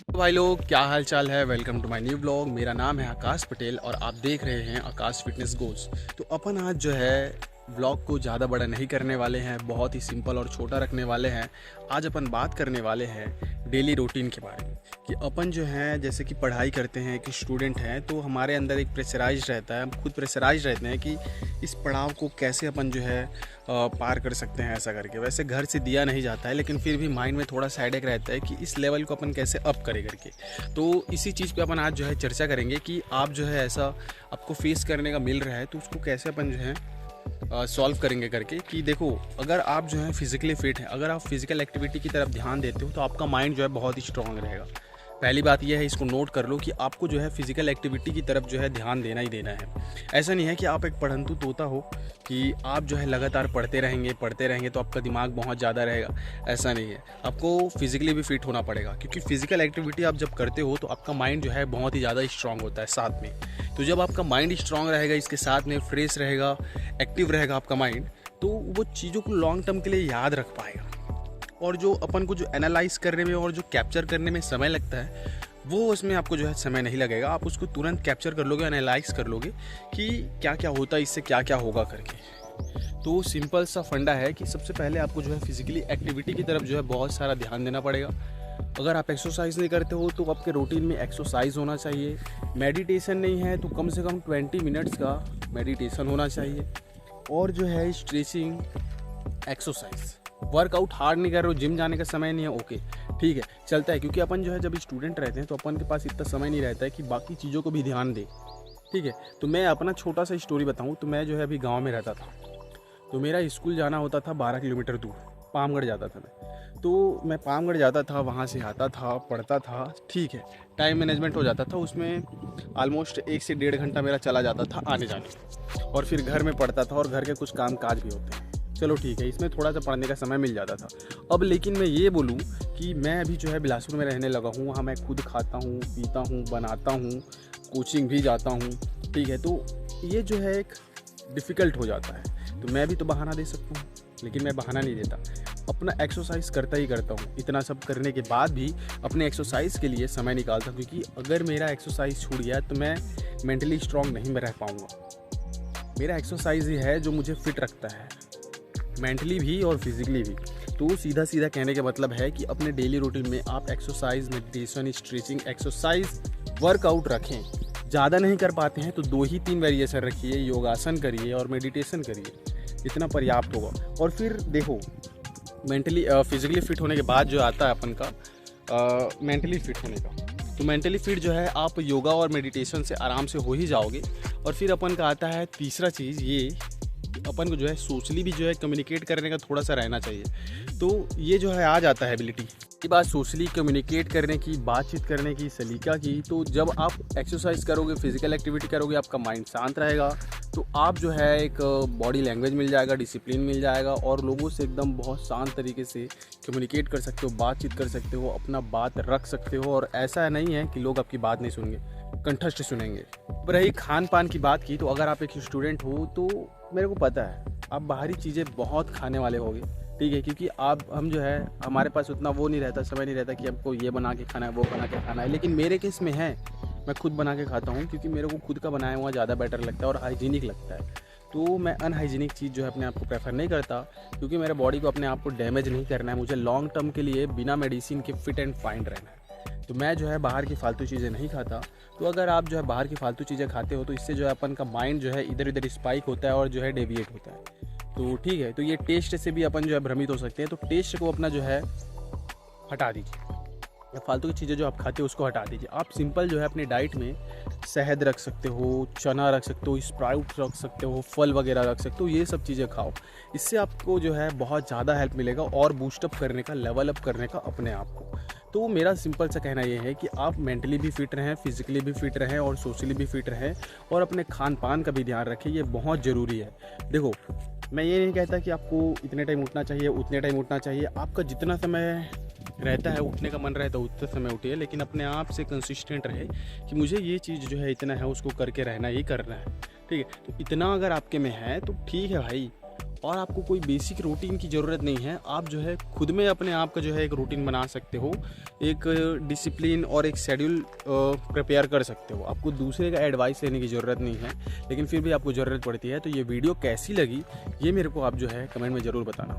तो भाई लोग, क्या हाल चाल है। Welcome to my new blog. मेरा नाम है आकाश पटेल और आप देख रहे हैं आकाश फिटनेस गोल्स। तो अपन आज जो है ब्लॉग को ज़्यादा बड़ा नहीं करने वाले हैं, बहुत ही सिंपल और छोटा रखने वाले हैं। आज अपन बात करने वाले हैं डेली रूटीन के बारे में कि अपन जो है जैसे कि पढ़ाई करते हैं कि स्टूडेंट हैं, तो हमारे अंदर एक प्रेशराइज रहता है, हम खुद प्रेशराइज रहते हैं कि इस पड़ाव को कैसे अपन जो है पार कर सकते हैं। ऐसा करके वैसे घर से दिया नहीं जाता है, लेकिन फिर भी माइंड में थोड़ा सा हेडेक रहता है कि इस लेवल को अपन कैसे अप करें करके। तो इसी चीज़ पे अपन आज जो है चर्चा करेंगे कि आप जो है ऐसा आपको फेस करने का मिल रहा है, तो उसको कैसे अपन जो है सॉल्व करेंगे करके। कि देखो, अगर आप जो है फिज़िकली फिट हैं, अगर आप फिज़िकल एक्टिविटी की तरफ ध्यान देते हो तो आपका माइंड जो है बहुत ही स्ट्रांग रहेगा। पहली बात यह है, इसको नोट कर लो कि आपको जो है फिज़िकल एक्टिविटी की तरफ जो है ध्यान देना ही देना है। ऐसा नहीं है कि आप एक पढ़ंतु तोता हो कि आप जो है लगातार पढ़ते रहेंगे तो आपका दिमाग बहुत ज़्यादा रहेगा। ऐसा नहीं है, आपको फिज़िकली भी फिट होना पड़ेगा, क्योंकि फिज़िकल एक्टिविटी आप जब करते हो तो आपका माइंड जो है बहुत ही ज़्यादा स्ट्रांग होता है साथ में। तो जब आपका माइंड स्ट्रांग रहेगा, इसके साथ में फ्रेश रहेगा, एक्टिव रहेगा आपका माइंड, तो वो चीज़ों को लॉन्ग टर्म के लिए याद रख पाएगा। और जो अपन को जो एनालाइज करने में और जो कैप्चर करने में समय लगता है, वो उसमें आपको जो है समय नहीं लगेगा। आप उसको तुरंत कैप्चर कर लोगे, एनालाइज कर लोगे कि क्या क्या होता है, इससे क्या क्या होगा करके। तो सिंपल सा फंडा है कि सबसे पहले आपको जो है फिजिकली एक्टिविटी की तरफ जो है बहुत सारा ध्यान देना पड़ेगा। अगर आप एक्सरसाइज नहीं करते हो तो आपके रूटीन में एक्सरसाइज होना चाहिए। मेडिटेशन नहीं है तो कम से कम 20 मिनट्स का मेडिटेशन होना चाहिए। और जो है स्ट्रेचिंग, एक्सरसाइज, वर्कआउट हार्ड नहीं कर रहे हो, जिम जाने का समय नहीं है, ओके ठीक है, चलता है। क्योंकि अपन जो है जब स्टूडेंट रहते हैं तो अपन के पास इतना समय नहीं रहता है कि बाकी चीज़ों को भी ध्यान दे, ठीक है। तो मैं अपना छोटा सा स्टोरी बताऊं तो मैं जो है अभी गांव में रहता था, तो मेरा स्कूल जाना होता था 12 किलोमीटर दूर, पामगढ़ जाता था मैं। तो मैं पामगढ़ जाता था, वहाँ से आता था, पढ़ता था, ठीक है, टाइम मैनेजमेंट हो जाता था उसमें। ऑलमोस्ट 1 से 1.5 घंटा मेरा चला जाता था आने जाने में, और फिर घर में पढ़ता था और घर के कुछ काम काज भी होते हैं। चलो ठीक है, इसमें थोड़ा सा पढ़ने का समय मिल जाता था। अब लेकिन मैं ये बोलूँ कि मैं अभी जो है बिलासपुर में रहने लगा हूँ, वहाँ मैं खुद खाता हूँ, पीता हूँ, बनाता हूँ, कोचिंग भी जाता हूँ, ठीक है। तो ये जो है एक डिफ़िकल्ट हो जाता है। तो मैं भी तो बहाना दे सकता हूँ, लेकिन मैं बहाना नहीं देता, अपना एक्सरसाइज करता ही करता हूँ। इतना सब करने के बाद भी अपने एक्सरसाइज के लिए समय निकालता हूँ, क्योंकि अगर मेरा एक्सरसाइज छूट गया तो मैं मेंटली स्ट्रांग नहीं रह पाऊँगा। मेरा एक्सरसाइज ही है जो मुझे फिट रखता है, मेंटली भी और फिजिकली भी। तो सीधा सीधा कहने का मतलब है कि अपने डेली रूटीन में आप exercise, meditation, stretching, exercise, workout रखें। ज़्यादा नहीं कर पाते हैं तो 2 ही 3 वेरिएशन रखिए, योगासन करिए और मेडिटेशन करिए, इतना पर्याप्त होगा। और फिर देखो, मेंटली फिजिकली फिट होने के बाद जो आता है अपन का मेंटली फिट होने का, तो मेंटली फिट जो है आप योगा और मेडिटेशन से आराम से हो ही जाओगे। और फिर अपन का आता है तीसरा चीज़, ये अपन को जो है सोशली भी जो है कम्युनिकेट करने का थोड़ा सा रहना चाहिए। तो ये जो है आ जाता है एबिलिटी की बात, सोशली कम्युनिकेट करने की, बातचीत करने की, सलीका की। तो जब आप एक्सरसाइज करोगे, फिजिकल एक्टिविटी करोगे, आपका माइंड शांत रहेगा, तो आप जो है एक बॉडी लैंग्वेज मिल जाएगा, डिसिप्लिन मिल जाएगा, और लोगों से एकदम बहुत शांत तरीके से कम्युनिकेट कर सकते हो, बातचीत कर सकते हो, अपना बात रख सकते हो। और ऐसा नहीं है कि लोग आपकी बात नहीं सुनेंगे, कंठस्थ सुनेंगे। अब रही खान पान की बात की, तो अगर आप एक स्टूडेंट हो तो मेरे को पता है आप बाहरी चीज़ें बहुत खाने वाले होगे, ठीक है, क्योंकि हम जो है हमारे पास उतना वो नहीं रहता, समय नहीं रहता कि हमको ये बना के खाना है, वो बना के खाना है। लेकिन मेरे केस में है, मैं खुद बना के खाता हूँ, क्योंकि मेरे को खुद का बनाया हुआ ज़्यादा बेटर लगता है और हाइजीनिक लगता है। तो मैं अनहाइजीनिक चीज़ जो है अपने आप को प्रेफर नहीं करता, क्योंकि मेरे बॉडी को अपने आप को डैमेज नहीं करना है, मुझे लॉन्ग टर्म के लिए बिना मेडिसिन के फिट एंड फाइन रहना है। तो मैं जो है बाहर की फालतू चीज़ें नहीं खाता। तो अगर आप जो है बाहर की फालतू चीज़ें खाते हो तो इससे जो है अपन का माइंड जो है इधर उधर स्पाइक होता है और जो है डेविएट होता है। तो ठीक है, तो ये टेस्ट से भी अपन जो है भ्रमित हो सकते हैं। तो टेस्ट को अपना जो है हटा दीजिए, या फालतू की चीज़ें जो आप खाते हो उसको हटा दीजिए। आप सिंपल जो है अपने डाइट में शहद रख सकते हो, चना रख सकते हो, स्प्राउट रख सकते हो, फल वगैरह रख सकते हो, ये सब चीज़ें खाओ। इससे आपको जो है बहुत ज़्यादा हेल्प मिलेगा और बूस्टअप करने का, लेवल अप करने का अपने आप को। तो मेरा सिंपल सा कहना ये है कि आप मेंटली भी फिट रहें, फिजिकली भी फिट रहें और सोशली भी फिट रहें, और अपने खान पान का भी ध्यान रखें, ये बहुत ज़रूरी है। देखो, मैं ये नहीं कहता कि आपको इतने टाइम उठना चाहिए, उतने टाइम उठना चाहिए। आपका जितना समय रहता है, उठने का मन रहता है उतने समय उठिए, लेकिन अपने आप से कंसिस्टेंट रहे कि मुझे ये चीज़ जो है इतना है, उसको करके रहना ही करना है, ठीक है। तो इतना अगर आपके में है तो ठीक है भाई, और आपको कोई बेसिक रूटीन की ज़रूरत नहीं है। आप जो है खुद में अपने आप का जो है एक रूटीन बना सकते हो, एक डिसिप्लिन और एक शेड्यूल प्रिपेयर कर सकते हो। आपको दूसरे का एडवाइस लेने की ज़रूरत नहीं है, लेकिन फिर भी आपको ज़रूरत पड़ती है। तो ये वीडियो कैसी लगी ये मेरे को आप जो है कमेंट में ज़रूर बताना।